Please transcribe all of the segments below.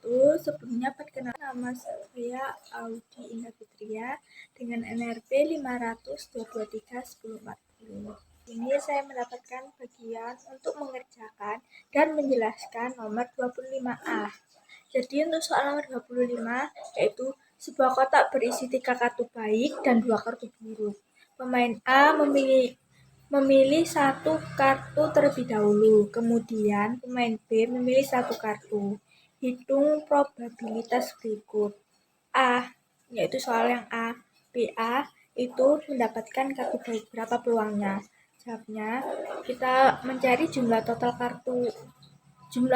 wabarakatuh. Sebelumnya perkenalkan nama saya Audi Indah Fitria dengan NRP 500-223-1040. Ini saya mendapatkan bagian untuk mengerjakan dan menjelaskan nomor 25A. Jadi untuk soal nomor 25 yaitu sebuah kotak berisi 3 kartu baik dan 2 kartu buruk. Pemain A memilih 1 kartu terlebih dahulu, kemudian pemain B memilih 1 kartu. Hitung probabilitas berikut. A, yaitu soal yang A, BA itu mendapatkan kartu baik, berapa peluangnya? Jawabnya, kita mencari jumlah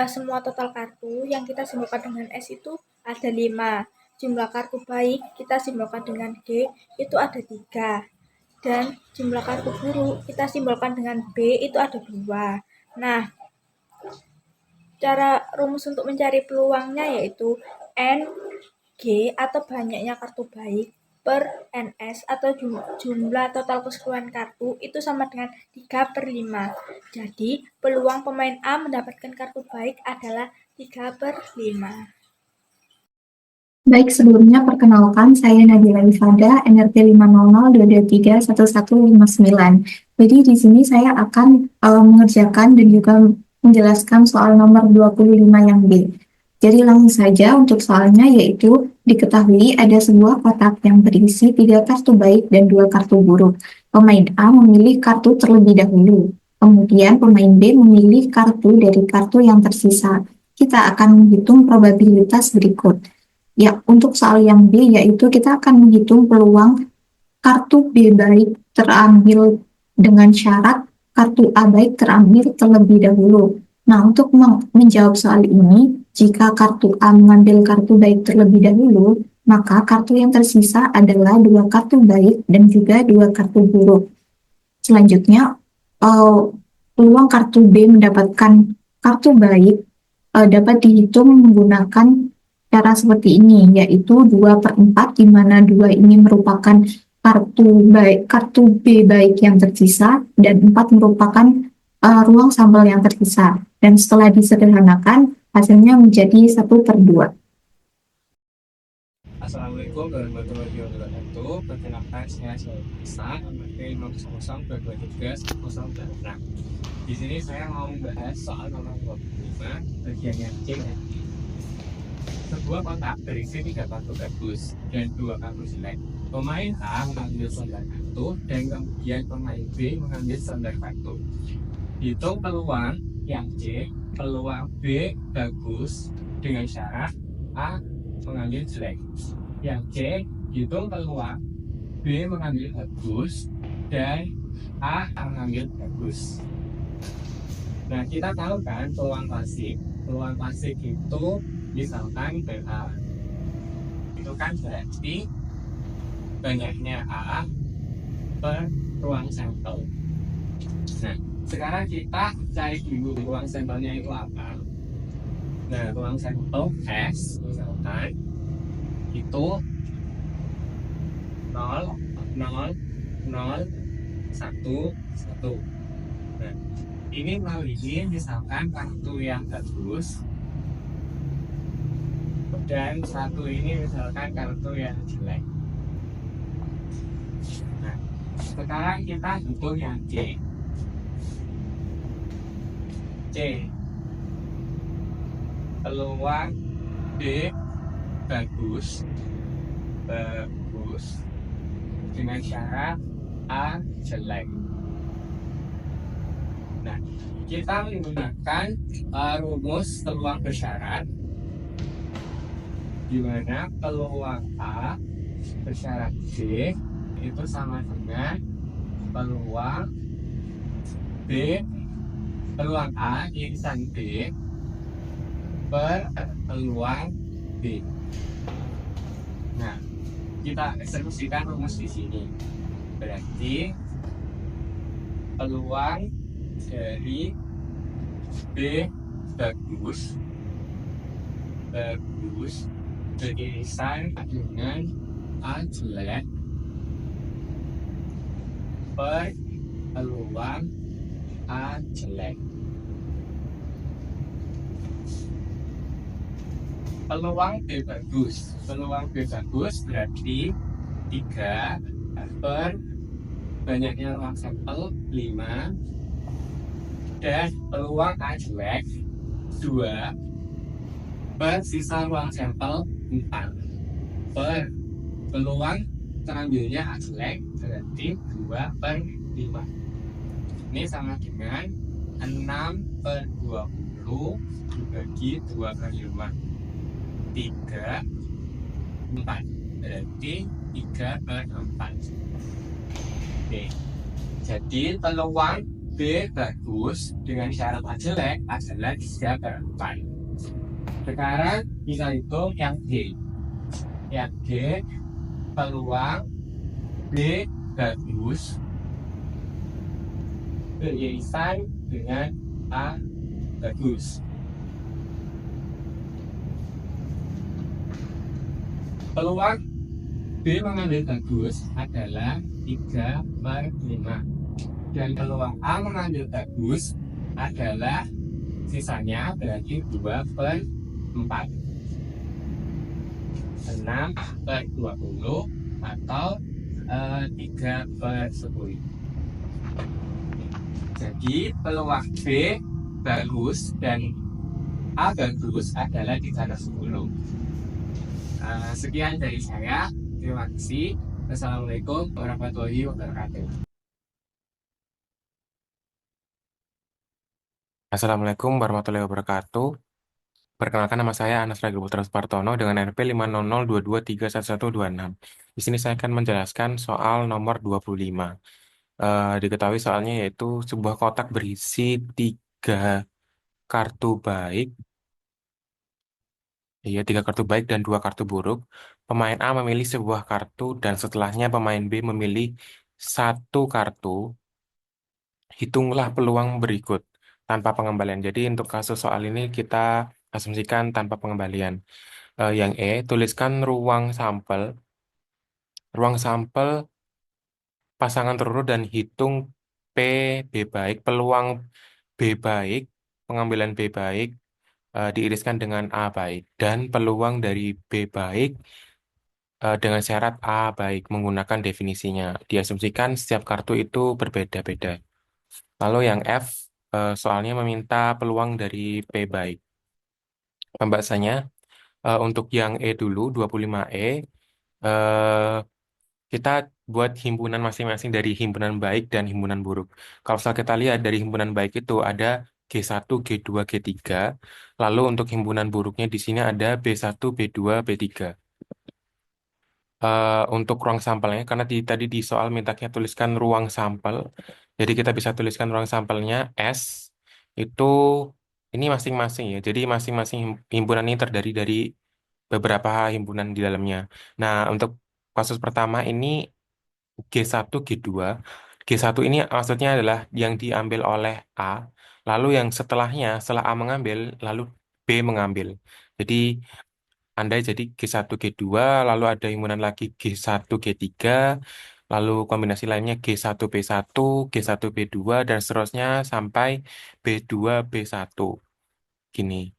semua total kartu yang kita simbolkan dengan S itu ada 5. Jumlah kartu baik kita simbolkan dengan G itu ada 3. Dan jumlah kartu buruk kita simbolkan dengan B itu ada 2. Nah, cara rumus untuk mencari peluangnya yaitu NG atau banyaknya kartu baik per NS atau jumlah total keseluruhan kartu itu sama dengan 3/5. Jadi peluang pemain A mendapatkan kartu baik adalah 3/5. Baik, sebelumnya perkenalkan saya Nabila Ifada, NRT 500-223-1159. Jadi di sini saya akan mengerjakan dan juga menjelaskan soal nomor 25 yang B. Jadi langsung saja untuk soalnya, yaitu diketahui ada sebuah kotak yang berisi 3 kartu baik dan 2 kartu buruk. Pemain A memilih kartu terlebih dahulu. Kemudian pemain B memilih kartu dari kartu yang tersisa. Kita akan menghitung probabilitas berikut. Ya, untuk soal yang B, yaitu kita akan menghitung peluang kartu B baik terambil dengan syarat kartu A baik terambil terlebih dahulu. Nah, untuk menjawab soal ini, jika kartu A mengambil kartu baik terlebih dahulu, maka kartu yang tersisa adalah 2 kartu baik dan juga 2 kartu buruk. Selanjutnya, peluang kartu B mendapatkan kartu baik dapat dihitung menggunakan cara seperti ini, yaitu 2/4, di mana 2 ini merupakan kartu B baik yang tersisa, dan 4 merupakan ruang sampel yang tersisa. Dan setelah disederhanakan, hasilnya menjadi 1/2. Assalamualaikum warahmatullahi wabarakatuh. Perkenalkan saya Isa, NRT 500-223-1086. Di sini saya mau membahas soal nomor 25, bagian yang C. Sebuah kotak berisi 3 kartu bagus dan 2 kartu jelek. Pemain A mengambil 9 kartu dan kemudian pemain B mengambil 9 kartu. Hitung peluang yang C, peluang B bagus dengan syarat A mengambil jelek. Yang C, hitung peluang B mengambil bagus dan A mengambil bagus. Nah, kita tahu kan peluang pasif. Peluang pasif itu misalkan BA. Itu kan berarti banyaknya A per ruang sampel. Nah, sekarang kita cari dulu ruang sampelnya itu apa. Nah, ruang sampel S misalkan itu 0, 0, 0, 1, 1. Nah, ini melalui misalkan kartu yang bagus dan 1 ini misalkan kartu yang jelek. Nah, sekarang kita hitung yang C. Peluang B bagus dengan syarat A jelek. Nah, kita menggunakan rumus peluang bersyarat, di mana peluang A bersyarat B itu sama dengan peluang A irisan B per peluang B. Nah, kita eksekusikan rumus di sini. Berarti peluang dari B bagus beririsan dengan A jelek per peluang A jelek. Peluang B bagus. Peluang B bagus berarti 3 per banyaknya ruang sampel 5 dan peluang A jelek 2 per sisa ruang sampel 4 per peluang terambilnya A jelek berarti 2 per 5. Ini sama dengan 6 per 20 dibagi 2 per 5. 3, 4. Berarti 3 per 4. Oke. Jadi peluang B bagus dengan syarat A jelek adalah 3 per 4. Sekarang kita hitung yang D. Yang D, peluang B bagus beririsan dengan A bagus. Peluang B mengambil bagus adalah 3 per 5. Dan peluang A mengambil bagus adalah sisanya berarti 2 per 4. 6 per 20 atau 3 per 10. Jadi peluang B bagus dan A bagus adalah 3 per 10. Sekian dari saya. Terima kasih. Assalamualaikum warahmatullahi wabarakatuh. Assalamualaikum warahmatullahi wabarakatuh. Perkenalkan, nama saya Anas Ragil Putra Supartono dengan RP 50022311126. Di sini saya akan menjelaskan soal nomor 25. Diketahui soalnya yaitu sebuah kotak berisi 3 kartu baik. Iya, 3 kartu baik dan 2 kartu buruk. Pemain A memilih sebuah kartu dan setelahnya pemain B memilih 1 kartu. Hitunglah peluang berikut tanpa pengembalian. Jadi untuk kasus soal ini kita asumsikan tanpa pengembalian. Yang E, tuliskan ruang sampel. Ruang sampel pasangan terurut dan hitung P B baik, peluang B baik, pengambilan B baik diiriskan dengan A baik dan peluang dari B baik dengan syarat A baik menggunakan definisinya. Diasumsikan setiap kartu itu berbeda-beda. Lalu yang F, soalnya meminta peluang dari P baik. Pembahasannya, untuk yang E dulu, 25E, eh, kita buat himpunan masing-masing dari himpunan baik dan himpunan buruk. Kalau misalnya kita lihat dari himpunan baik itu ada G1, G2, G3. Lalu untuk himpunan buruknya di sini ada B1, B2, B3. Untuk ruang sampelnya, karena tadi di soal mintanya tuliskan ruang sampel, jadi kita bisa tuliskan ruang sampelnya S, itu ini masing-masing ya, jadi masing-masing himpunan ini terdiri dari beberapa himpunan di dalamnya. Nah, untuk kasus pertama ini G1, G2, G1 ini maksudnya adalah yang diambil oleh A, lalu yang setelahnya, setelah A mengambil, lalu B mengambil. Jadi andai jadi G1, G2, lalu ada himpunan lagi G1, G3, lalu kombinasi lainnya G1, B1, G1, B2, dan seterusnya sampai B2, B1. Gini.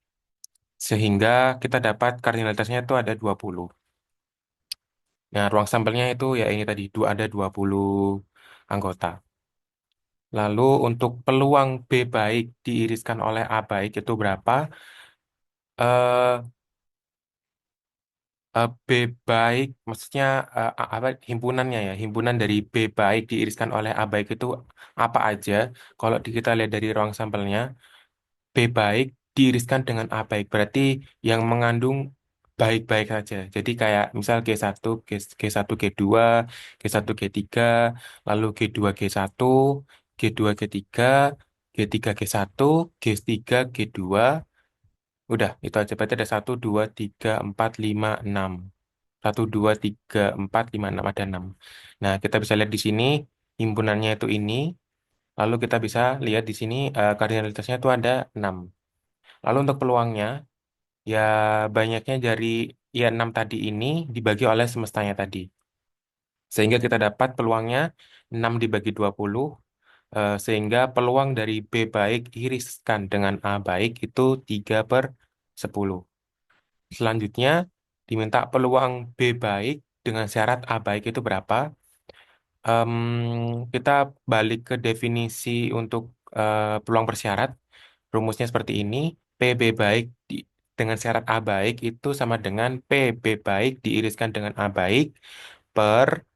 Sehingga kita dapat kardinalitasnya itu ada 20. Nah, ruang sampelnya itu ya ini tadi, ada 20 anggota. Lalu untuk peluang B baik diiriskan oleh A baik itu berapa? Eh B baik, maksudnya apa himpunannya ya, himpunan dari B baik diiriskan oleh A baik itu apa aja? Kalau kita lihat dari ruang sampelnya, B baik diiriskan dengan A baik, berarti yang mengandung baik-baik saja. Jadi kayak misal G1, G1, G2, G1, G3, lalu G2, G1, G2, G3, G3, G1, G3, G2, udah itu aja. Berarti ada 1, 2, 3, 4, 5, 6. 1, 2, 3, 4, 5, 6, ada 6. Nah, kita bisa lihat di sini himpunannya itu ini. Lalu kita bisa lihat di sini kardinalitasnya itu ada 6. Lalu untuk peluangnya, ya banyaknya dari ya 6 tadi ini dibagi oleh semestanya tadi. Sehingga kita dapat peluangnya 6 dibagi 20, sehingga peluang dari B baik iriskan dengan A baik itu 3 per 10. Selanjutnya, diminta peluang B baik dengan syarat A baik itu berapa? Kita balik ke definisi untuk peluang bersyarat. Rumusnya seperti ini. PB baik dengan syarat A baik itu sama dengan PB baik diiriskan dengan A baik per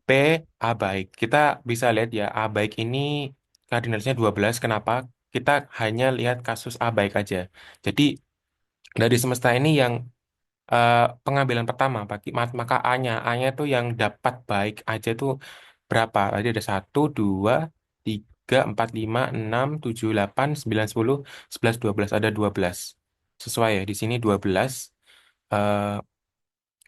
P A baik. Kita bisa lihat ya, A baik ini kardinalnya 12. Kenapa? Kita hanya lihat kasus A baik aja. Jadi, dari semesta ini yang pengambilan pertama, maka A-nya itu yang dapat baik aja itu berapa? Tadi ada 1, 2, 3, 4, 5, 6, 7, 8, 9, 10, 11, 12. Ada 12. Sesuai ya, di sini 12 eh,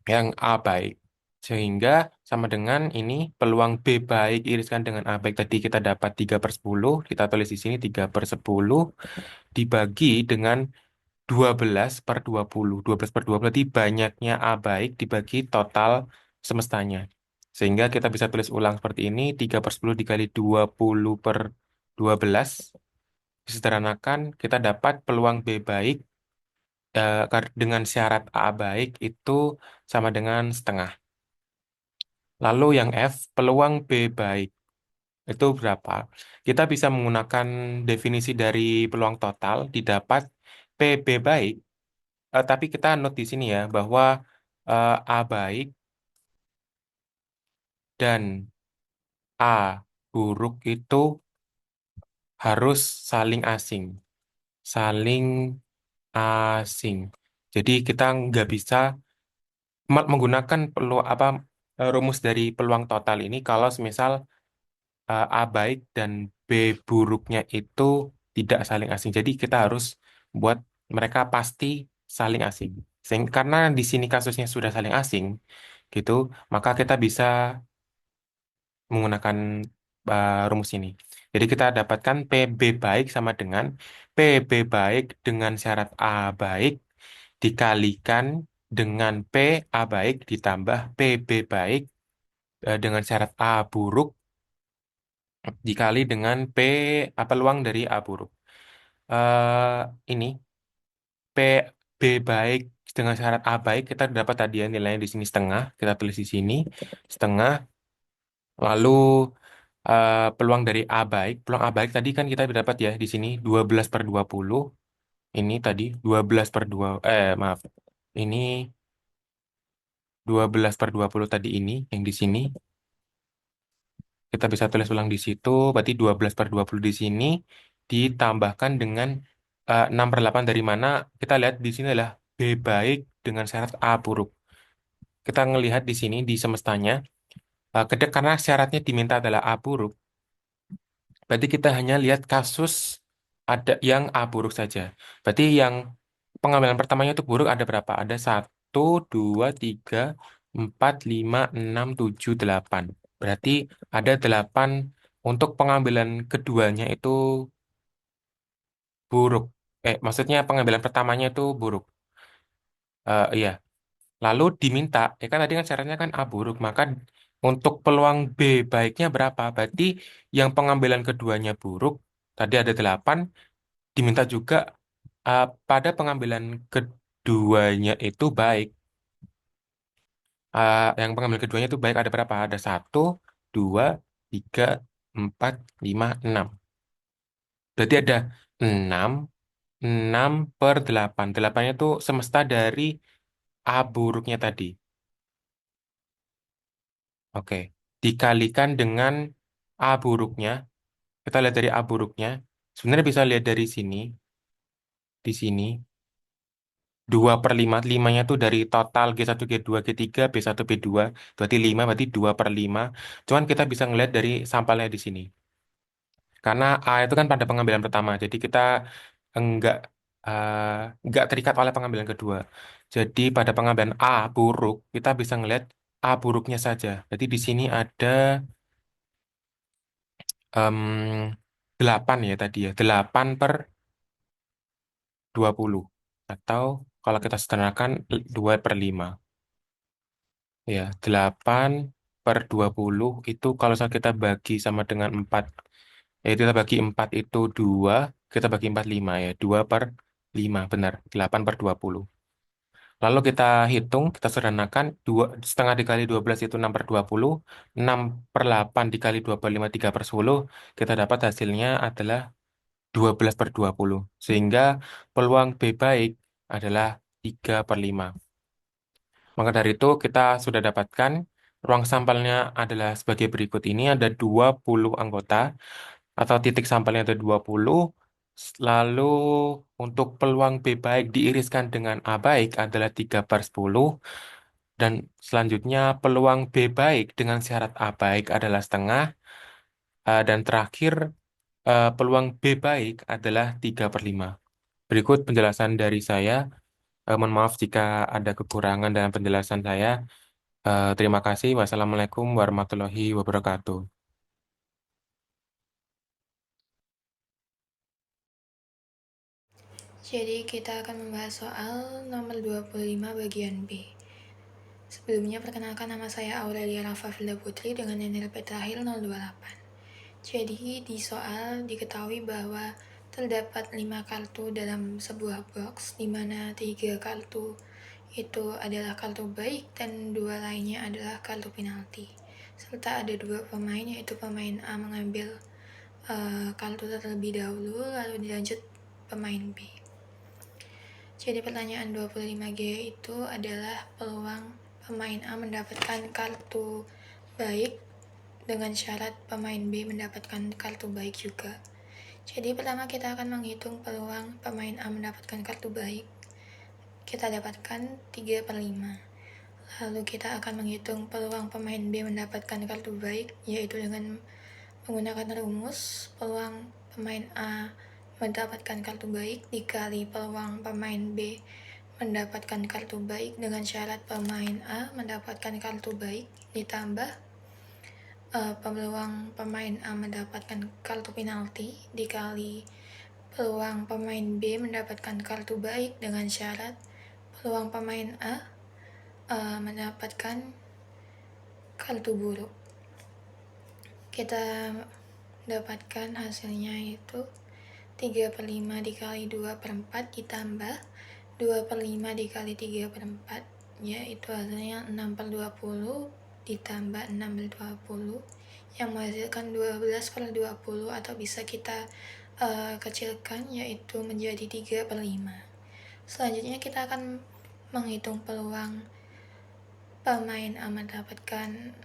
yang A baik. Sehingga sama dengan ini peluang B baik iriskan dengan A baik tadi kita dapat 3/10. Kita tulis di sini 3/10 dibagi dengan 12/20. 12/20 berarti banyaknya A baik dibagi total semestanya. Sehingga kita bisa tulis ulang seperti ini. 3/10 dikali 20/12. Disederhanakan kita dapat peluang B baik dengan syarat A baik itu sama dengan setengah. Lalu yang F, peluang B baik itu berapa? Kita bisa menggunakan definisi dari peluang total didapat PB baik. Tapi kita note di sini ya bahwa A baik dan A buruk itu harus saling asing, saling asing. Jadi kita nggak bisa menggunakan rumus dari peluang total ini kalau semisal A baik dan B buruknya itu tidak saling asing. Jadi kita harus buat mereka pasti saling asing. Karena di sini kasusnya sudah saling asing, gitu, maka kita bisa menggunakan rumus ini. Jadi kita dapatkan PB baik sama dengan PB baik dengan syarat A baik dikalikan dengan P A baik ditambah PB baik dengan syarat A buruk dikali dengan peluang dari A buruk. Ini P B baik dengan syarat A baik kita dapat tadi ya nilainya di sini setengah. Kita tulis di sini setengah. Lalu peluang dari A baik, peluang A baik tadi kan kita dapat ya di sini 12/20. Ini tadi 12/2, maaf. Ini 12/20 tadi ini yang di sini. Kita bisa tulis ulang di situ, berarti 12/20 di sini ditambahkan dengan 6/8 dari mana kita lihat di sini adalah B baik dengan syarat A buruk. Kita ngelihat di sini di semestanya, karena syaratnya diminta adalah A buruk, berarti kita hanya lihat kasus ada yang A buruk saja. Berarti yang pengambilan pertamanya itu buruk ada berapa? Ada 1, 2, 3, 4, 5, 6, 7, 8. Berarti ada 8 untuk pengambilan keduanya itu buruk. Maksudnya pengambilan pertamanya itu buruk. Iya. Lalu diminta, ya kan tadi kan syaratnya kan A buruk, maka untuk peluang B baiknya berapa? Berarti yang pengambilan keduanya buruk, tadi ada 8, diminta juga pada pengambilan keduanya itu baik. Yang pengambilan keduanya itu baik ada berapa? Ada 1, 2, 3, 4, 5, 6. Berarti ada 6, 6/8. 8-nya itu semesta dari A buruknya tadi. Oke. Dikalikan dengan A buruknya. Kita lihat dari A buruknya. Sebenarnya bisa lihat dari sini. Di sini. 2/5. 5-nya itu dari total G1, G2, G3, B1, B2. Berarti 5, berarti 2/5. Cuman kita bisa ngelihat dari sampelnya di sini. Karena A itu kan pada pengambilan pertama. Jadi kita enggak eh, enggak terikat oleh pengambilan kedua. Jadi pada pengambilan A buruk, kita bisa ngelihat A buruknya saja. Jadi di sini ada em, 8 ya tadi ya. 8/20. Atau kalau kita sederhanakan 2/5. Ya, 8/20 itu kalau misalnya kita bagi sama dengan 4. Ya, kita bagi 4 itu 2. Kita bagi 4 5 ya. 2/5, benar. 8/20. Lalu kita hitung, kita sederhanakan, setengah dikali 12 itu 6/20, 6/8 dikali 25, 3/10, kita dapat hasilnya adalah 12/20. Sehingga peluang B baik adalah 3/5. Maka dari itu kita sudah dapatkan ruang sampelnya adalah sebagai berikut ini, ada 20 anggota, atau titik sampelnya ada 20. Lalu untuk peluang B baik diiriskan dengan A baik adalah 3/10. Dan selanjutnya peluang B baik dengan syarat A baik adalah setengah. Dan terakhir peluang B baik adalah 3/5. Berikut penjelasan dari saya. Mohon maaf jika ada kekurangan dalam penjelasan saya. Terima kasih. Wassalamualaikum warahmatullahi wabarakatuh. Jadi kita akan membahas soal nomor 25 bagian B. Sebelumnya perkenalkan, nama saya Aurelia Rafafilda Putri dengan NPWP terakhir 028. Jadi di soal diketahui bahwa terdapat 5 kartu dalam sebuah box, di mana 3 kartu itu adalah kartu baik dan 2 lainnya adalah kartu penalti. Serta ada 2 pemain, yaitu pemain A mengambil kartu terlebih dahulu, lalu dilanjut pemain B. Jadi pertanyaan 25G itu adalah peluang pemain A mendapatkan kartu baik dengan syarat pemain B mendapatkan kartu baik juga. Jadi pertama kita akan menghitung peluang pemain A mendapatkan kartu baik. Kita dapatkan 3/5. Lalu kita akan menghitung peluang pemain B mendapatkan kartu baik, yaitu dengan menggunakan rumus peluang pemain A mendapatkan kartu baik dikali peluang pemain B mendapatkan kartu baik dengan syarat pemain A mendapatkan kartu baik ditambah peluang pemain A mendapatkan kartu penalti dikali peluang pemain B mendapatkan kartu baik dengan syarat peluang pemain A mendapatkan kartu buruk. Kita dapatkan hasilnya itu 3/5 dikali 2/4 ditambah 2/5 dikali 3/4, yaitu hasilnya 6/20 ditambah 6/20 yang menghasilkan 12/20, atau bisa kita kecilkan yaitu menjadi 3/5. Selanjutnya kita akan menghitung peluang pemain A mendapatkan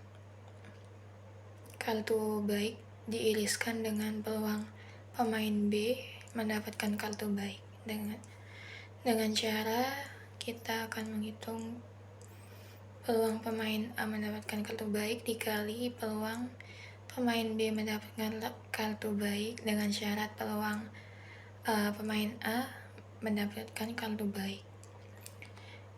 kartu baik diiriskan dengan peluang pemain B mendapatkan kartu baik. Dengan cara kita akan menghitung peluang pemain A mendapatkan kartu baik dikali peluang pemain B mendapatkan kartu baik dengan syarat peluang pemain A mendapatkan kartu baik.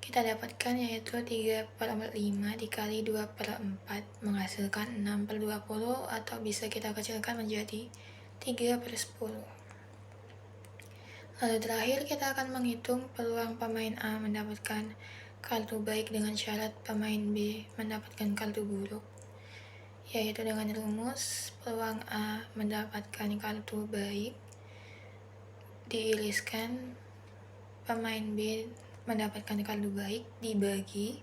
Kita dapatkan yaitu 3/5 dikali 2/4 menghasilkan 6/20, atau bisa kita kecilkan menjadi 3/10. Lalu terakhir kita akan menghitung peluang pemain A mendapatkan kartu baik dengan syarat pemain B mendapatkan kartu buruk, yaitu dengan rumus peluang A mendapatkan kartu baik diiriskan pemain B mendapatkan kartu baik dibagi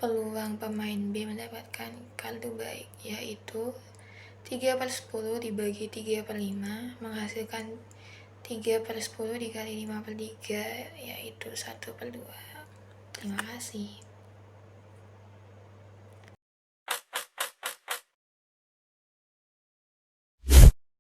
peluang pemain B mendapatkan kartu baik, yaitu 3/10 dibagi 3/5 menghasilkan 3/10 dikali 5/3, yaitu 1/2. Terima kasih.